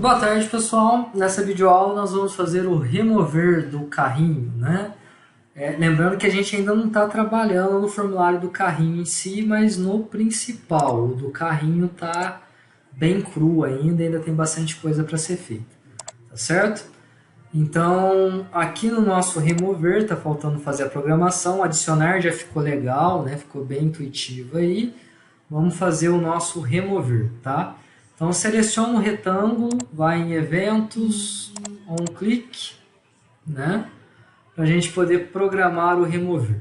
Boa tarde, pessoal. Nessa videoaula nós vamos fazer o remover do carrinho, né? Lembrando que a gente ainda não está trabalhando no formulário do carrinho em si, mas no principal. O do carrinho está bem cru ainda tem bastante coisa para ser feita, tá certo? Então, aqui no nosso remover, está faltando fazer a programação, adicionar já ficou legal, né? Ficou bem intuitivo aí. Vamos fazer o nosso remover, tá? Então, seleciona o retângulo, vai em eventos, on click, né? Para a gente poder programar o remover.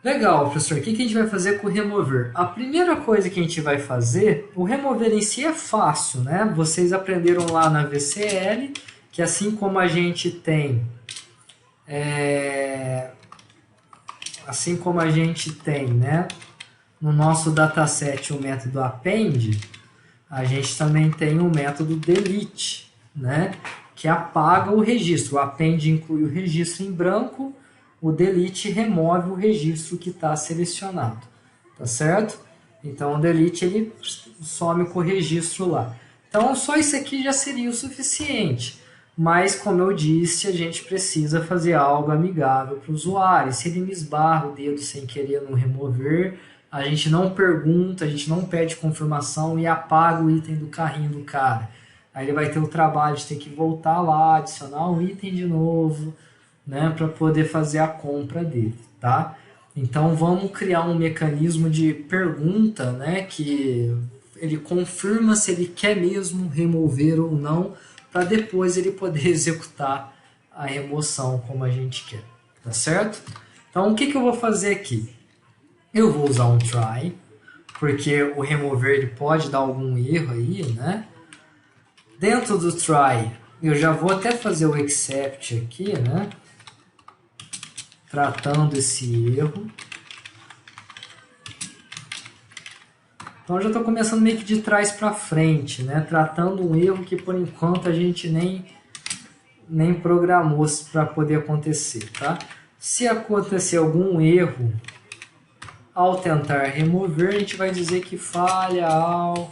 Legal, professor, o que a gente vai fazer com o remover? A primeira coisa que a gente vai fazer, o remover em si é fácil, né? Vocês aprenderam lá na VCL, que assim como a gente tem, né, no nosso dataset o método append, a gente também tem o método delete, né, que apaga o registro. O append inclui o registro em branco, o delete remove o registro que está selecionado, tá certo? Então o delete ele some com o registro lá. Então só isso aqui já seria o suficiente. Mas, como eu disse, a gente precisa fazer algo amigável para o usuário. Se ele me esbarra o dedo sem querer no remover, a gente não pergunta, a gente não pede confirmação e apaga o item do carrinho do cara. Aí ele vai ter o trabalho de ter que voltar lá, adicionar um item de novo, né, para poder fazer a compra dele, tá? Então vamos criar um mecanismo de pergunta, né, que ele confirma se ele quer mesmo remover ou não, para depois ele poder executar a remoção como a gente quer, tá certo? Então o que eu vou fazer aqui? Eu vou usar um try, porque o remover ele pode dar algum erro aí, né? Dentro do try, eu já vou até fazer o except aqui, né? Tratando esse erro. Então, eu já estou começando meio que de trás para frente, né? Tratando um erro que, por enquanto, a gente nem programou para poder acontecer, tá? Se acontecer algum erro ao tentar remover, a gente vai dizer que falha ao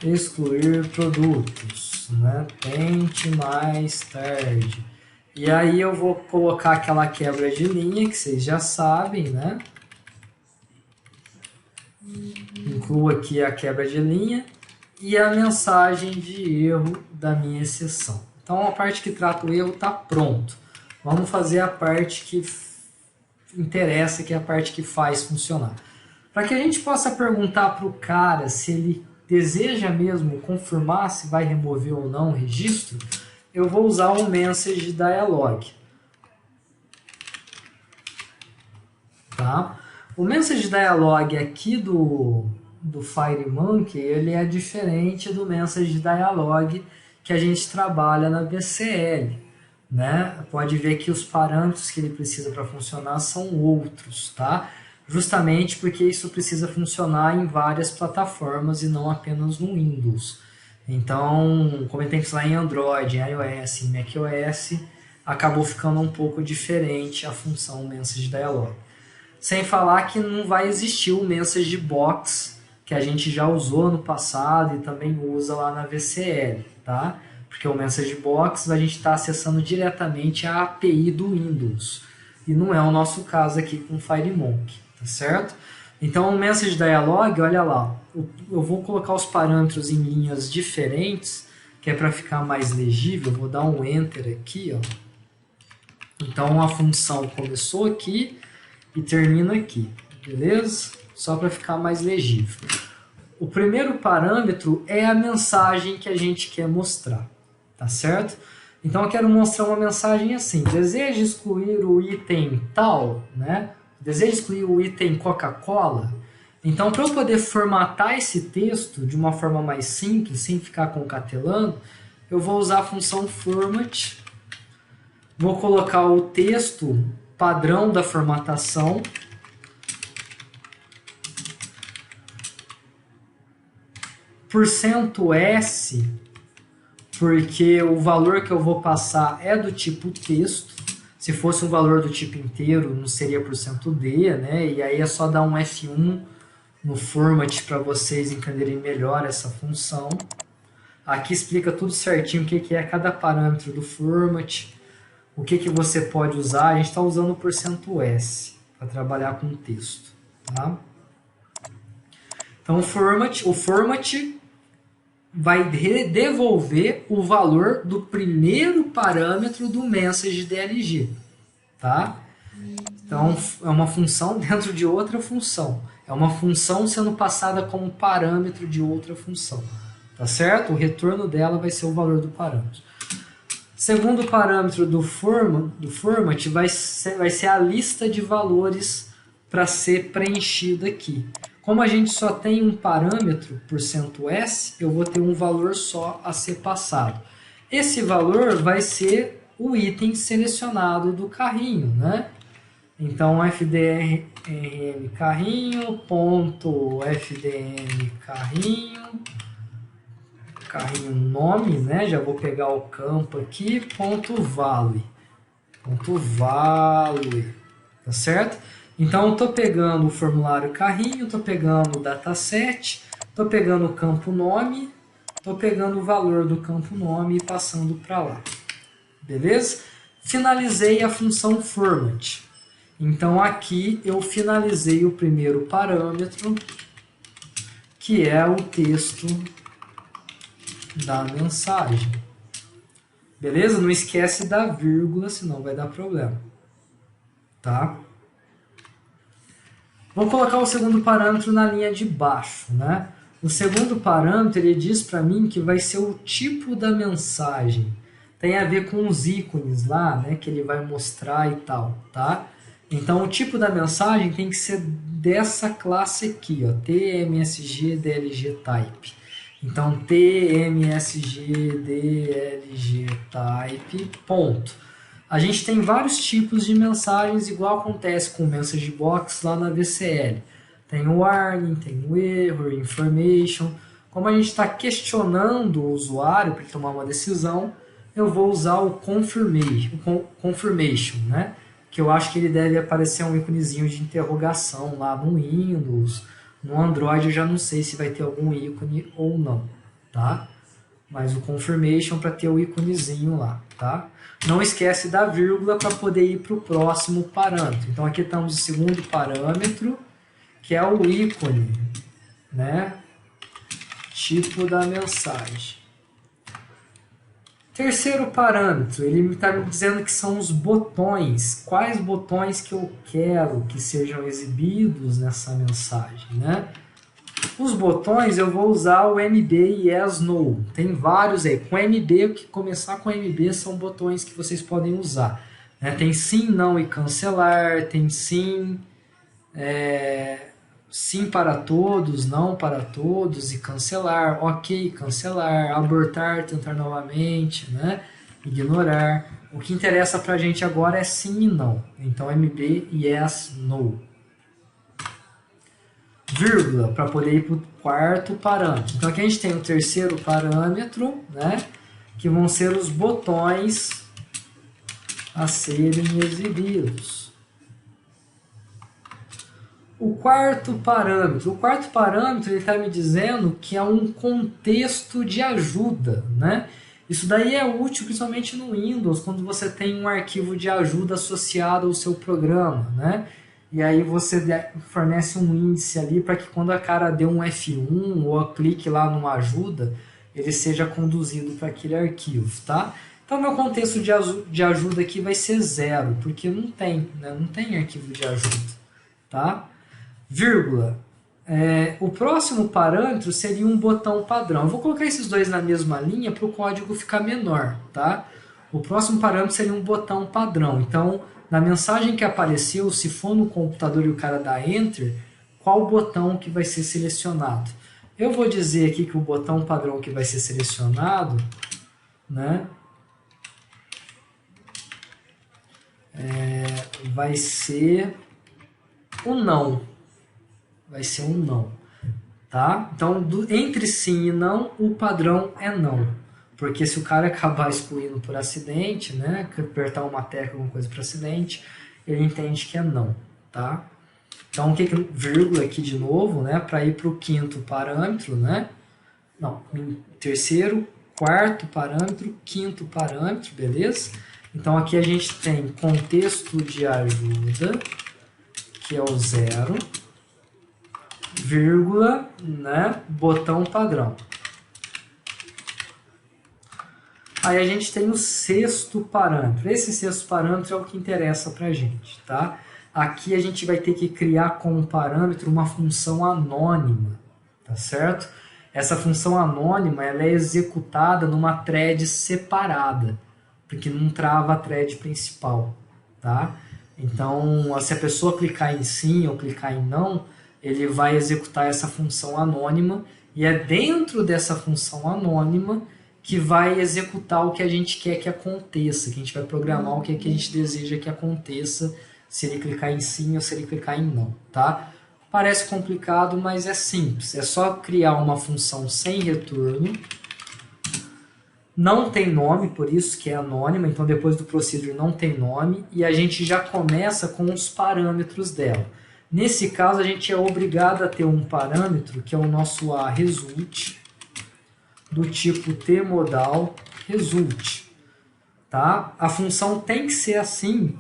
excluir produtos, né? Tente mais tarde. E aí eu vou colocar aquela quebra de linha que vocês já sabem, né? Incluo aqui a quebra de linha e a mensagem de erro da minha exceção. Então a parte que trata o erro está pronto. Vamos fazer a parte que interessa, que é a parte que faz funcionar. Para que a gente possa perguntar para o cara se ele deseja mesmo confirmar se vai remover ou não o registro, eu vou usar o message dialog. Tá? O message dialog aqui do FireMonkey, ele é diferente do message dialog que a gente trabalha na VCL. Né? Pode ver que os parâmetros que ele precisa para funcionar são outros, tá? Justamente porque isso precisa funcionar em várias plataformas e não apenas no Windows. Então, como ele tem que funcionar em Android, em iOS, em macOS, acabou ficando um pouco diferente a função Message Dialog. Sem falar que não vai existir o Message Box, que a gente já usou no passado e também usa lá na VCL, tá? Porque o Message Box a gente está acessando diretamente a API do Windows. E não é o nosso caso aqui com o FireMonkey, tá certo? Então o Message Dialog, olha lá, eu vou colocar os parâmetros em linhas diferentes, que é para ficar mais legível, vou dar um Enter aqui, ó. Então a função começou aqui e termina aqui, beleza? Só para ficar mais legível. O primeiro parâmetro é a mensagem que a gente quer mostrar, tá certo? Então eu quero mostrar uma mensagem assim: deseja excluir o item tal, né? Deseja excluir o item Coca-Cola. Então, para eu poder formatar esse texto de uma forma mais simples, sem ficar concatelando, eu vou usar a função format. Vou colocar o texto padrão da formatação. %S, porque o valor que eu vou passar é do tipo texto. Se fosse um valor do tipo inteiro, não seria %D, né? E aí é só dar um F1 no format para vocês entenderem melhor essa função. Aqui explica tudo certinho o que é cada parâmetro do format, o que você pode usar. A gente está usando o %S para trabalhar com o texto. Tá? Então, o format vai devolver o valor do primeiro parâmetro do message_dlg. Tá? Então, é uma função dentro de outra função. É uma função sendo passada como parâmetro de outra função. Tá certo? O retorno dela vai ser o valor do parâmetro. Segundo parâmetro do format vai ser a lista de valores para ser preenchida aqui. Como a gente só tem um parâmetro, %S, eu vou ter um valor só a ser passado. Esse valor vai ser o item selecionado do carrinho, né? Então, fdrm carrinho, ponto fdm carrinho, carrinho nome, né? Já vou pegar o campo aqui, ponto value, tá certo? Então, eu estou pegando o formulário carrinho, estou pegando o dataset, estou pegando o campo nome, estou pegando o valor do campo nome e passando para lá. Beleza? Finalizei a função format. Então, aqui eu finalizei o primeiro parâmetro, que é o texto da mensagem. Beleza? Não esquece da vírgula, senão vai dar problema. Tá? Vou colocar o segundo parâmetro na linha de baixo, né? O segundo parâmetro, ele diz para mim que vai ser o tipo da mensagem. Tem a ver com os ícones lá, né? Que ele vai mostrar e tal, tá? Então, o tipo da mensagem tem que ser dessa classe aqui, ó, tmsg_dlg_type. Então, tmsg_dlg_type, ponto. A gente tem vários tipos de mensagens, igual acontece com o message box lá na VCL. Tem o warning, tem o error, information. Como a gente está questionando o usuário para ele tomar uma decisão, eu vou usar o confirmation, né? Que eu acho que ele deve aparecer um íconezinho de interrogação lá no Windows. No Android eu já não sei se vai ter algum ícone ou não, tá? Mas o confirmation para ter o íconezinho lá, tá? Não esquece da vírgula para poder ir para o próximo parâmetro. Então aqui estamos no segundo parâmetro, que é o ícone, né? Tipo da mensagem. Terceiro parâmetro, ele está me dizendo que são os botões. Quais botões que eu quero que sejam exibidos nessa mensagem, né? Os botões eu vou usar o MB e Yes, No. Tem vários aí. Com MB, o que começar com MB são botões que vocês podem usar. Né? Tem sim, não e cancelar. Tem sim, sim para todos, não para todos e cancelar. Ok, cancelar. Abortar, tentar novamente, né? Ignorar. O que interessa para a gente agora é sim e não. Então, MB, Yes, No. Vírgula, para poder ir para o quarto parâmetro. Então aqui a gente tem o terceiro parâmetro, né, que vão ser os botões a serem exibidos. O quarto parâmetro ele está me dizendo que é um contexto de ajuda, né? Isso daí é útil principalmente no Windows, quando você tem um arquivo de ajuda associado ao seu programa, né? E aí você fornece um índice ali para que quando a cara dê um F1 ou clique lá numa ajuda, ele seja conduzido para aquele arquivo, tá? Então, meu contexto de ajuda aqui vai ser 0, porque não tem, né? Não tem arquivo de ajuda, tá? Vírgula. O próximo parâmetro seria um botão padrão. Eu vou colocar esses dois na mesma linha para o código ficar menor, tá? O próximo parâmetro seria um botão padrão. Então, na mensagem que apareceu, se for no computador e o cara dá Enter, qual botão que vai ser selecionado? Eu vou dizer aqui que o botão padrão que vai ser selecionado, né, vai ser o não. Vai ser um não. Tá? Então, entre sim e não, o padrão é não. Porque se o cara acabar excluindo por acidente, né, apertar uma tecla, alguma coisa por acidente, ele entende que é não, tá? Então, vírgula aqui de novo, né, para ir para o quinto parâmetro, né? Não, terceiro quarto parâmetro, quinto parâmetro, beleza? Então aqui a gente tem contexto de ajuda, que é o 0, vírgula, né, botão padrão. Aí a gente tem o sexto parâmetro. Esse sexto parâmetro é o que interessa para a gente, tá? Aqui a gente vai ter que criar como parâmetro uma função anônima, tá certo? Essa função anônima ela é executada numa thread separada, porque não trava a thread principal, tá? Então, se a pessoa clicar em sim ou clicar em não, ele vai executar essa função anônima e é dentro dessa função anônima que vai executar o que a gente quer que aconteça, que a gente vai programar o que a gente deseja que aconteça, se ele clicar em sim ou se ele clicar em não, tá? Parece complicado, mas é simples. É só criar uma função sem retorno. Não tem nome, por isso que é anônima, então depois do procedure não tem nome, e a gente já começa com os parâmetros dela. Nesse caso, a gente é obrigado a ter um parâmetro, que é o nosso aResult, do tipo tmodal result. Tá? A função tem que ser assim,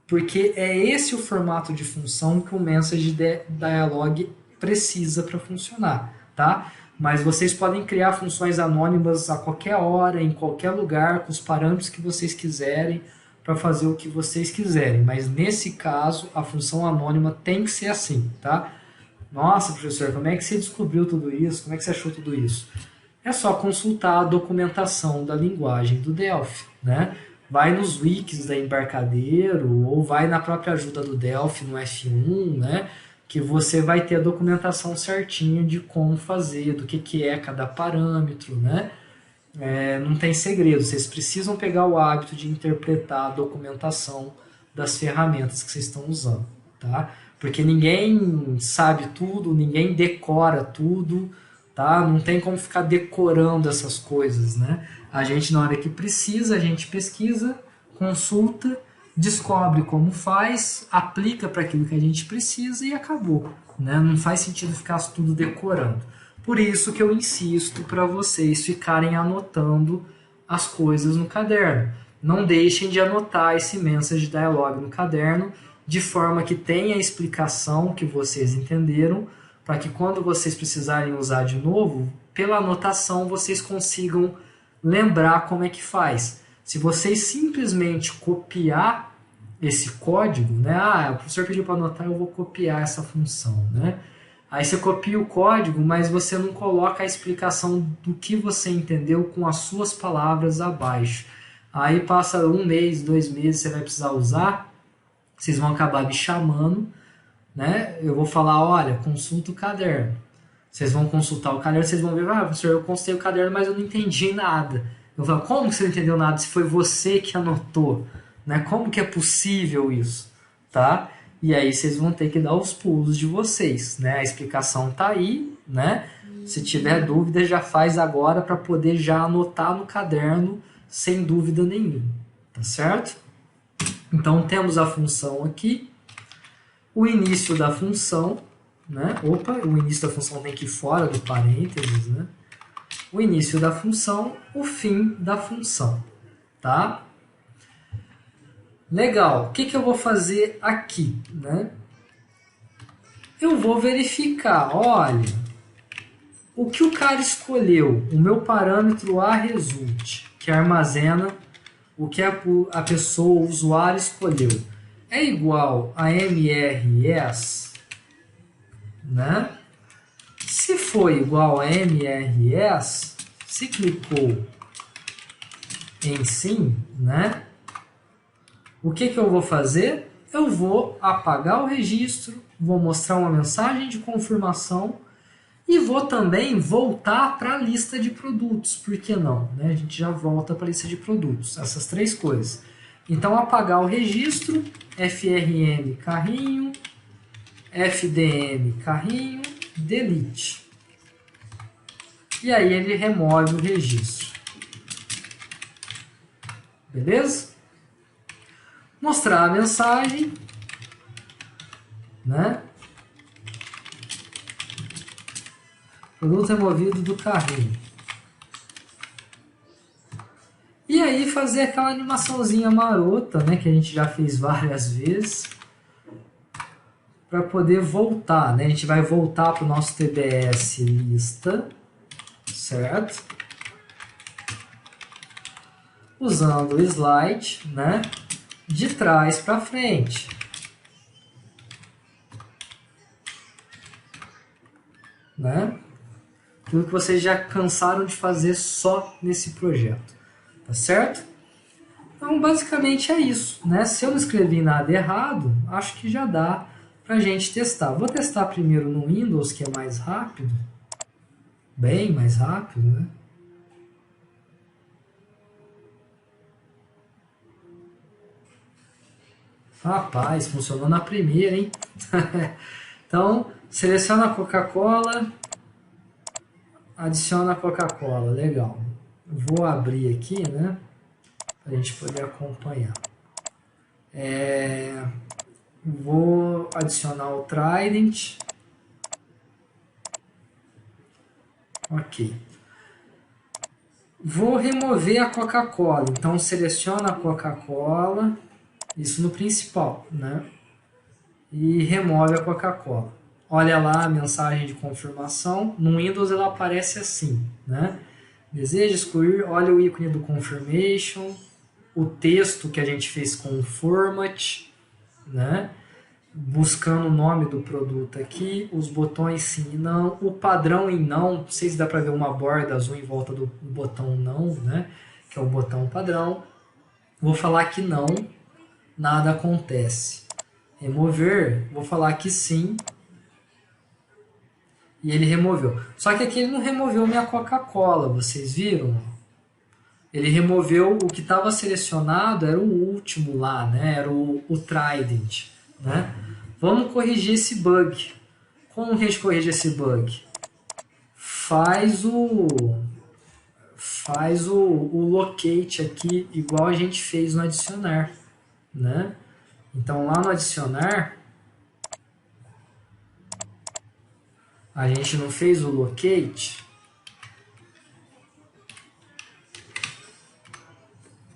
porque é esse o formato de função que o MessageDialog precisa para funcionar. Tá? Mas vocês podem criar funções anônimas a qualquer hora, em qualquer lugar, com os parâmetros que vocês quiserem, para fazer o que vocês quiserem. Mas nesse caso, a função anônima tem que ser assim. Tá? Nossa, professor, como é que você descobriu tudo isso? Como é que você achou tudo isso? É só consultar a documentação da linguagem do Delphi, né? Vai nos wikis da Embarcadero ou vai na própria ajuda do Delphi no F1, né? Que você vai ter a documentação certinha de como fazer, do que é cada parâmetro, né? Não tem segredo, vocês precisam pegar o hábito de interpretar a documentação das ferramentas que vocês estão usando, tá? Porque ninguém sabe tudo, ninguém decora tudo, tá? Não tem como ficar decorando essas coisas, né? A gente, na hora que precisa, a gente pesquisa, consulta, descobre como faz, aplica para aquilo que a gente precisa e acabou, né? Não faz sentido ficar tudo decorando. Por isso que eu insisto para vocês ficarem anotando as coisas no caderno. Não deixem de anotar esse MessageDialog no caderno, de forma que tenha a explicação que vocês entenderam, para que quando vocês precisarem usar de novo, pela anotação vocês consigam lembrar como é que faz. Se vocês simplesmente copiar esse código, né? O professor pediu para anotar, eu vou copiar essa função, né? Aí você copia o código, mas você não coloca a explicação do que você entendeu com as suas palavras abaixo. Aí passa 1 mês, 2 meses, você vai precisar usar, vocês vão acabar me chamando, né? Eu vou falar, olha, consulta o caderno. Vocês vão consultar o caderno, vocês vão ver, professor, eu consultei o caderno, mas eu não entendi nada. Eu falo, como que você não entendeu nada se foi você que anotou? Né? Como que é possível isso? Tá? E aí vocês vão ter que dar os pulos de vocês, né? A explicação tá aí, né? Se tiver dúvida, já faz agora para poder já anotar no caderno sem dúvida nenhuma, tá certo? Então temos a função aqui, o início da função, né? O início da função tem que ir fora do parênteses, né? O início da função, o fim da função, tá? Legal, o que eu vou fazer aqui, né? Eu vou verificar, olha, o que o cara escolheu, o meu parâmetro aResult, que armazena o que a pessoa, o usuário escolheu, é igual a MRS, né? Se for igual a MRS, se clicou em sim, né? O que eu vou fazer? Eu vou apagar o registro, vou mostrar uma mensagem de confirmação e vou também voltar para a lista de produtos. Por que não? Né? A gente já volta para a lista de produtos. Essas 3 coisas. Então, apagar o registro, frm carrinho, fdm carrinho, delete. E aí ele remove o registro. Beleza? Mostrar a mensagem, né? Produto removido do carrinho. aí fazer aquela animaçãozinha marota, né, que a gente já fez várias vezes, para poder voltar, né? A gente vai voltar para o nosso TBS lista, certo? Usando o slide, né, de trás para frente. Né? Aquilo que vocês já cansaram de fazer só nesse projeto, tá certo? Então, basicamente é isso, né? Se eu não escrevi nada errado, acho que já dá pra gente testar. Vou testar primeiro no Windows, que é mais rápido, bem mais rápido, né? Rapaz, funcionou na primeira, hein? Então, seleciona a Coca-Cola, adiciona a Coca-Cola, legal. Vou abrir aqui, né? Para a gente poder acompanhar. Vou adicionar o Trident. Ok. Vou remover a Coca-Cola. Então, seleciona a Coca-Cola. Isso no principal, né? E remove a Coca-Cola. Olha lá a mensagem de confirmação. No Windows ela aparece assim, né? Deseja excluir, olha o ícone do confirmation, o texto que a gente fez com o format, né? Buscando o nome do produto aqui, os botões sim e não, o padrão em não, não sei se dá para ver uma borda azul em volta do botão não, né? Que é o botão padrão. Vou falar que não, nada acontece. Remover, vou falar que sim, e ele removeu. Só que aqui ele não removeu minha Coca-Cola, vocês viram? Ele removeu o que estava selecionado, era o último lá, né? Era o Trident, né? Vamos corrigir esse bug. Como que a gente corrige esse bug? Faz o locate aqui, igual a gente fez no adicionar, né? Então lá no adicionar, a gente não fez o locate.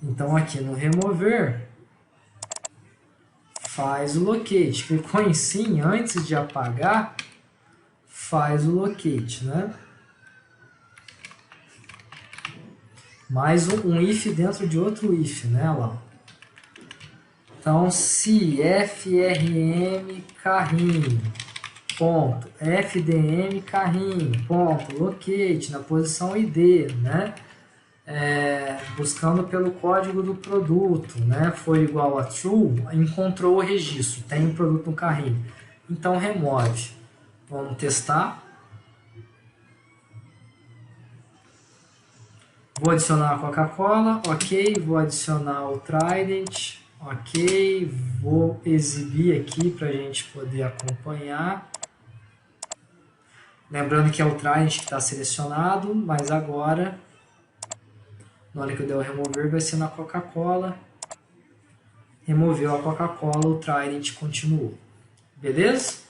Então aqui no remover, faz o locate. Clicou em sim, antes de apagar, faz o locate, né? Mais um if dentro de outro if, né? Lá. Então, se frm carrinho, ponto, fdm carrinho, ponto, locate na posição id, né? Buscando pelo código do produto, né? Foi igual a true, encontrou o registro, tem um produto no carrinho. Então, remove. Vamos testar. Vou adicionar a Coca-Cola, ok. Vou adicionar o Trident, ok. Vou exibir aqui para a gente poder acompanhar. Lembrando que é o Trident que está selecionado, mas agora, na hora que eu der o remover, vai ser na Coca-Cola. Removeu a Coca-Cola, o Trident continuou. Beleza?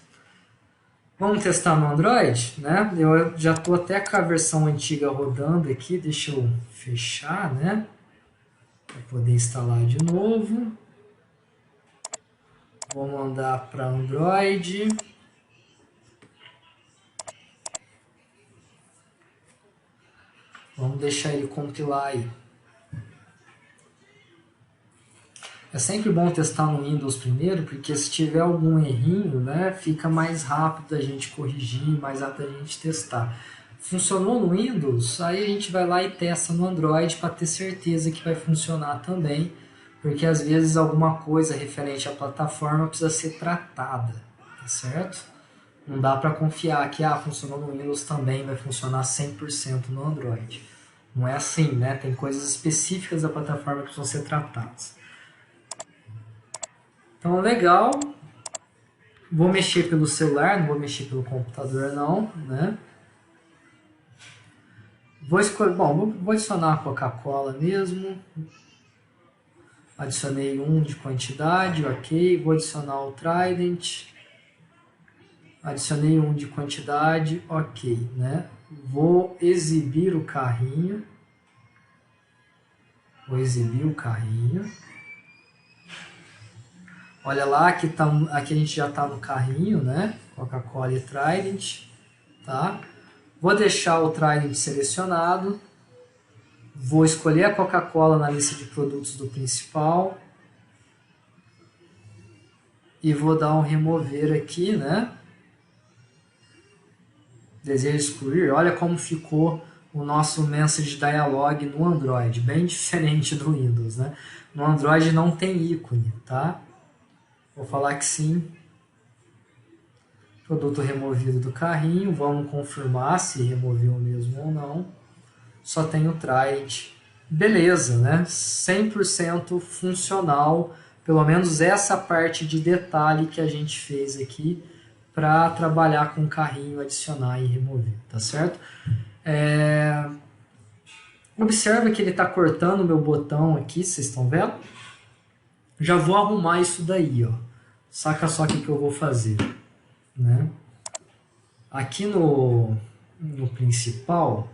Vamos testar no Android, né? Eu já estou até com a versão antiga rodando aqui, deixa eu fechar, né? Para poder instalar de novo. Vou mandar para Android. Vamos deixar ele compilar aí. É sempre bom testar no Windows primeiro, porque se tiver algum errinho, né, fica mais rápido a gente corrigir, mais rápido a gente testar. Funcionou no Windows, aí a gente vai lá e testa no Android para ter certeza que vai funcionar também, porque às vezes alguma coisa referente à plataforma precisa ser tratada, tá certo? Não dá para confiar que funcionou no Windows também vai funcionar 100% no Android. Não é assim, né? Tem coisas específicas da plataforma que precisam ser tratadas. Então, legal. Vou mexer pelo celular, não vou mexer pelo computador não, né? Vou escolher, bom, vou adicionar a Coca-Cola mesmo. Adicionei um de quantidade, ok. Vou adicionar o Trident. Adicionei um de quantidade, ok, né? Vou exibir o carrinho. Vou exibir o carrinho. Olha lá, aqui a gente já está no carrinho, né? Coca-Cola e Trident, tá? Vou deixar o Trident selecionado. Vou escolher a Coca-Cola na lista de produtos do principal. E vou dar um remover aqui, né? Desejo excluir. Olha como ficou o nosso Message Dialog no Android. Bem diferente do Windows, né? No Android não tem ícone, tá? Vou falar que sim. Produto removido do carrinho. Vamos confirmar se removeu mesmo ou não. Só tem o Trident. Beleza, né? 100% funcional. Pelo menos essa parte de detalhe que a gente fez aqui para trabalhar com o carrinho, adicionar e remover, tá certo? Observa que ele está cortando o meu botão aqui, vocês estão vendo? Já vou arrumar isso daí, ó. Saca só o que eu vou fazer, né? Aqui no principal,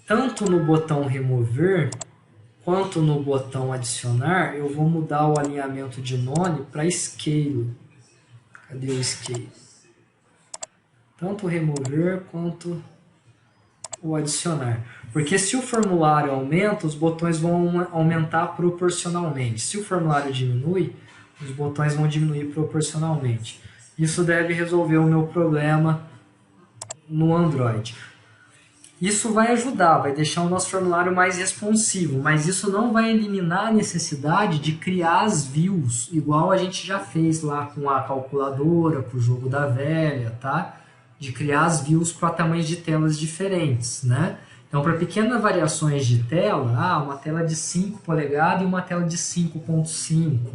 tanto no botão remover quanto no botão adicionar, eu vou mudar o alinhamento de none para scale. Cadê o scale? Tanto o remover quanto o adicionar. Porque se o formulário aumenta, os botões vão aumentar proporcionalmente. Se o formulário diminui, os botões vão diminuir proporcionalmente. Isso deve resolver o meu problema no Android. Isso vai ajudar, vai deixar o nosso formulário mais responsivo, mas isso não vai eliminar a necessidade de criar as views, igual a gente já fez lá com a calculadora, com o jogo da velha, tá? De criar as views para tamanhos de telas diferentes, né? Então, para pequenas variações de tela, uma tela de 5 polegadas e uma tela de 5.5,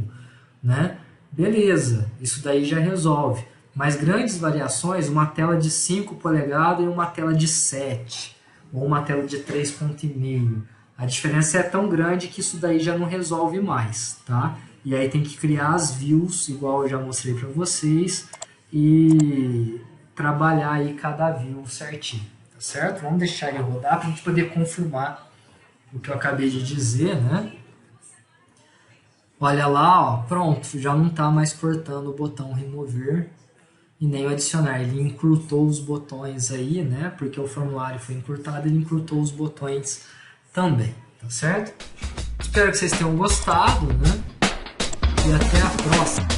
né? Beleza, isso daí já resolve. Mas grandes variações, uma tela de 5 polegadas e uma tela de 7, ou uma tela de 3.5. A diferença é tão grande que isso daí já não resolve mais, tá? E aí tem que criar as views, igual eu já mostrei para vocês, e trabalhar aí cada view certinho, tá certo? Vamos deixar ele rodar para a gente poder confirmar o que eu acabei de dizer, né? Olha lá, ó, pronto, já não está mais cortando o botão remover e nem o adicionar. Ele encurtou os botões aí, né? Porque o formulário foi encurtado, ele encurtou os botões também, tá certo? Espero que vocês tenham gostado, né? E até a próxima.